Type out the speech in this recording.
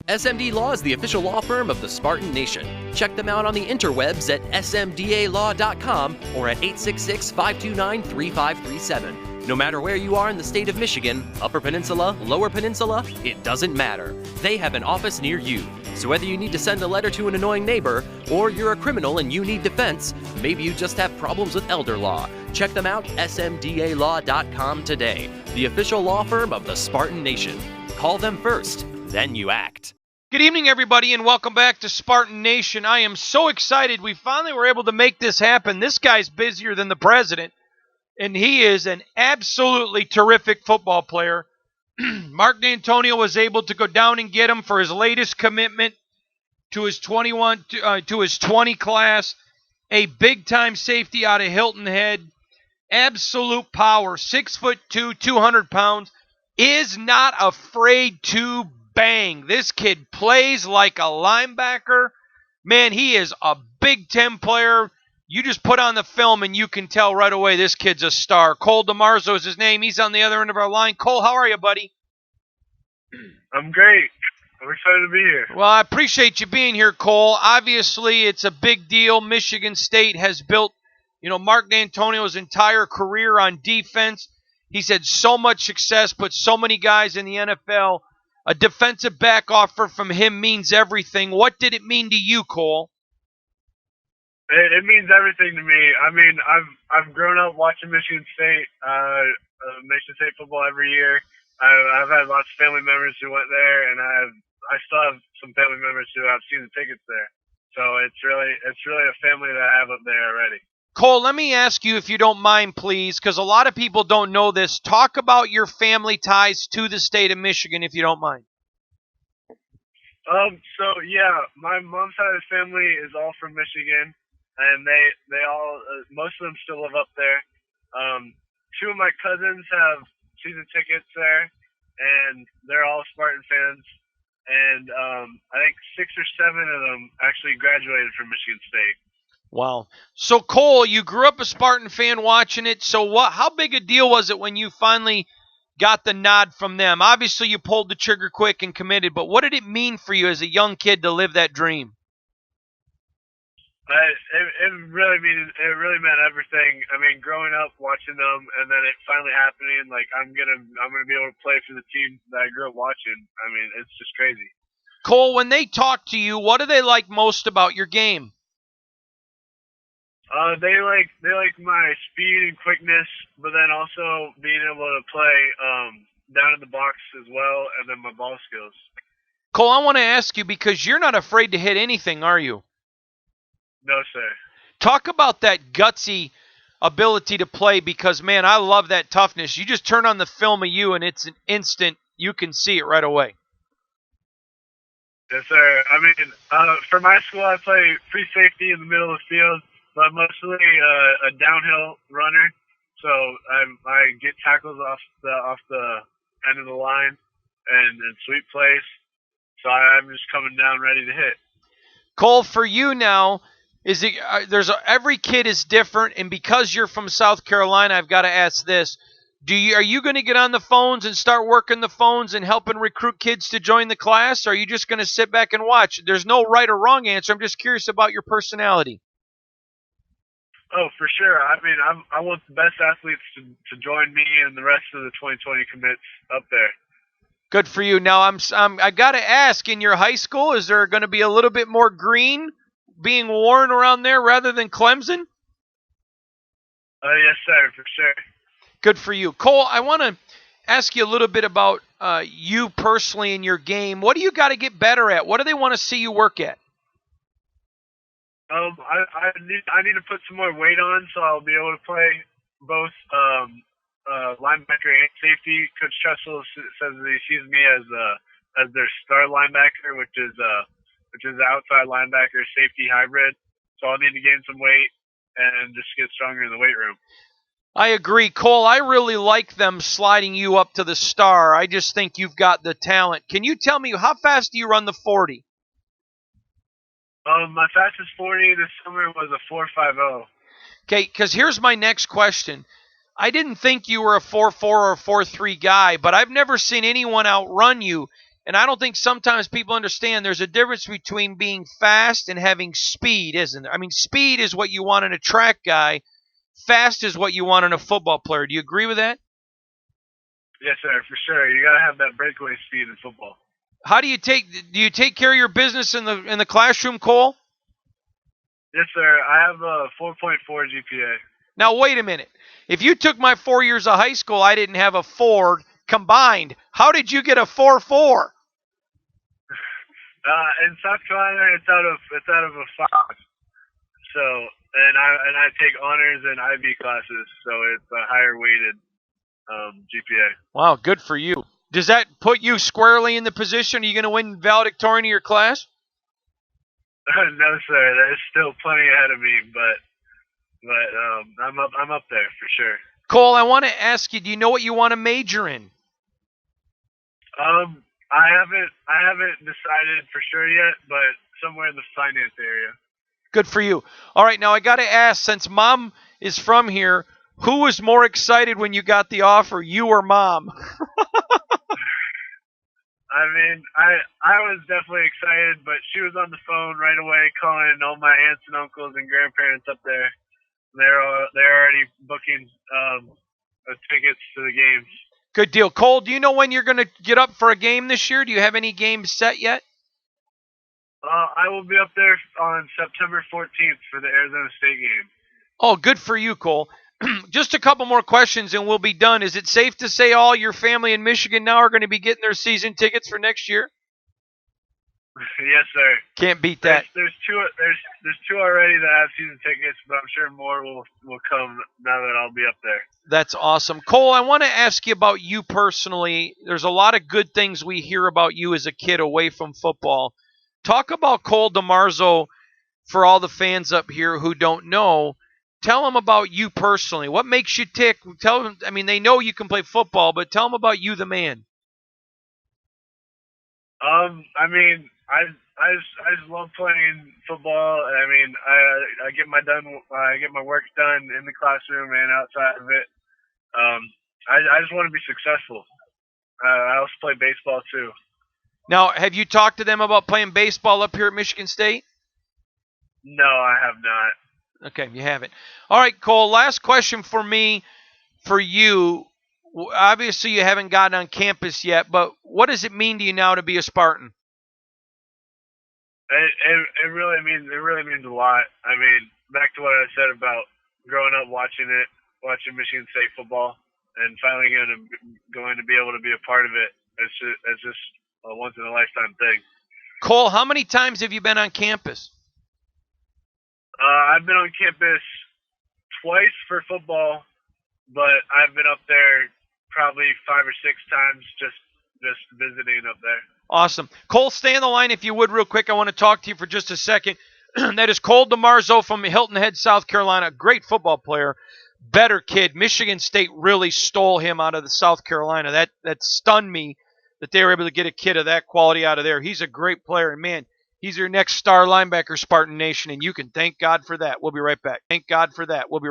SMD Law is the official law firm of the Spartan Nation. Check them out on the interwebs at smdalaw.com or at 866-529-3537. No matter where you are in the state of Michigan, Upper Peninsula, Lower Peninsula, it doesn't matter. They have an office near you. So whether you need to send a letter to an annoying neighbor, or you're a criminal and you need defense, maybe you just have problems with elder law, check them out, smdalaw.com today. The official law firm of the Spartan Nation. Call them first, then you act. Good evening, everybody, and welcome back to Spartan Nation. I am so excited we finally were able to make this happen. This guy's busier than the president, and he is an absolutely terrific football player. Mark D'Antonio was able to go down and get him for his latest commitment to his 20 class. A big-time safety out of Hilton Head. Absolute power, 6'2", 200 pounds. Is not afraid to bang. This kid plays like a linebacker. Man, he is a Big Ten player. You just put on the film and you can tell right away this kid's a star. Cole DeMarzo is his name. He's on the other end of our line. Cole, how are you, buddy? I'm great. I'm excited to be here. Well, I appreciate you being here, Cole. Obviously, it's a big deal. Michigan State has built, Mark D'Antonio's entire career on defense. He's had so much success, put so many guys in the NFL. A defensive back offer from him means everything. What did it mean to you, Cole? It means everything to me. I mean, I've grown up watching Michigan State football every year. I've had lots of family members who went there, and I still have some family members who have season tickets there. So it's really a family that I have up there already. Cole, let me ask you, if you don't mind, please, because a lot of people don't know this. Talk about your family ties to the state of Michigan, if you don't mind. My mom's side of the family is all from Michigan, and they all most of them still live up there. Two of my cousins have season tickets there, and they're all Spartan fans. And I think 6 or 7 of them actually graduated from Michigan State. Wow. So, Cole, you grew up a Spartan fan watching it. So how big a deal was it when you finally got the nod from them? Obviously, you pulled the trigger quick and committed, but what did it mean for you as a young kid to live that dream? It really meant everything. I mean, growing up watching them, and then it finally happening. Like I'm gonna be able to play for the team that I grew up watching. I mean, it's just crazy. Cole, when they talk to you, what do they like most about your game? They like my speed and quickness, but then also being able to play down in the box as well, and then my ball skills. Cole, I want to ask you, because you're not afraid to hit anything, are you? No, sir. Talk about that gutsy ability to play, because, man, I love that toughness. You just turn on the film of you, and it's an instant. You can see it right away. Yes, sir. I mean, for my school, I play free safety in the middle of the field, but I'm mostly a downhill runner. So I get tackles off the end of the line and sweep plays. So I'm just coming down ready to hit. Cole, for you now, every kid is different, and because you're from South Carolina, I've got to ask this: are you going to get on the phones and start working the phones and helping recruit kids to join the class, or are you just going to sit back and watch? There's no right or wrong answer. I'm just curious about your personality. Oh, for sure. I mean, I want the best athletes to join me and the rest of the 2020 commits up there. Good for you. Now, I got to ask, in your high school, is there going to be a little bit more green being worn around there rather than Clemson? Yes, sir, for sure. Good for you. Cole, I want to ask you a little bit about you personally in your game. What do you got to get better at? What do they want to see you work at? I need to put some more weight on, so I'll be able to play both linebacker and safety. Coach Tressel says that he sees me as their star linebacker, which is the outside linebacker safety hybrid. So I'll need to gain some weight and just get stronger in the weight room. I agree, Cole. I really like them sliding you up to the star. I just think you've got the talent. Can you tell me, how fast do you run the 40? My fastest 40 this summer was a 4.50. Okay, because here's my next question. I didn't think you were a 4.4 or a 4.3 guy, but I've never seen anyone outrun you. And I don't think sometimes people understand there's a difference between being fast and having speed, isn't there? I mean, speed is what you want in a track guy. Fast is what you want in a football player. Do you agree with that? Yes, sir, for sure. You gotta have that breakaway speed in football. How do you take care of your business in the classroom, Cole? Yes, sir. I have a 4.4 GPA. Now wait a minute. If you took my 4 years of high school, I didn't have a 4 combined. How did you get a 4.4? In South Carolina, it's out of a 5. So, and I take honors and IB classes, so it's a higher weighted GPA. Wow, good for you. Does that put you squarely in the position? Are you going to win valedictorian of your class? No, sir. There's still plenty ahead of me, but I'm up there for sure. Cole, I want to ask you, do you know what you want to major in? I haven't decided for sure yet, but somewhere in the finance area. Good for you. All right, now I got to ask, since Mom is from here, who was more excited when you got the offer, you or Mom? I mean, I was definitely excited, but she was on the phone right away calling all my aunts and uncles and grandparents up there. They're already booking tickets to the games. Good deal. Cole, do you know when you're going to get up for a game this year? Do you have any games set yet? I will be up there on September 14th for the Arizona State game. Oh, good for you, Cole. Just a couple more questions and we'll be done. Is it safe to say all your family in Michigan now are going to be getting their season tickets for next year? Yes, sir. Can't beat that. There's two already that have season tickets, but I'm sure more will come now that I'll be up there. That's awesome. Cole, I want to ask you about you personally. There's a lot of good things we hear about you as a kid away from football. Talk about Cole DeMarzo for all the fans up here who don't know. Tell them about you personally. What makes you tick? Tell them. I mean, they know you can play football, but tell them about you, the man. I mean, I just love playing football. I mean, I get my work done in the classroom and outside of it. I just want to be successful. I also play baseball too. Now, have you talked to them about playing baseball up here at Michigan State? No, I have not. Okay, you haven't. All right, Cole, last question for me, for you. Obviously, you haven't gotten on campus yet, but what does it mean to you now to be a Spartan? It really means a lot. I mean, back to what I said about growing up watching Michigan State football, and finally going to be able to be a part of it. It's just a once in a lifetime thing. Cole, how many times have you been on campus? I've been on campus twice for football, but I've been up there probably 5 or 6 times just visiting up there. Awesome. Cole, stay on the line if you would real quick. I want to talk to you for just a second. That is Cole DeMarzo from Hilton Head, South Carolina. Great football player. Better kid. Michigan State really stole him out of the South Carolina. That stunned me that they were able to get a kid of that quality out of there. He's a great player. And, man, he's your next star linebacker, Spartan Nation, and you can thank God for that. We'll be right back. Thank God for that. We'll be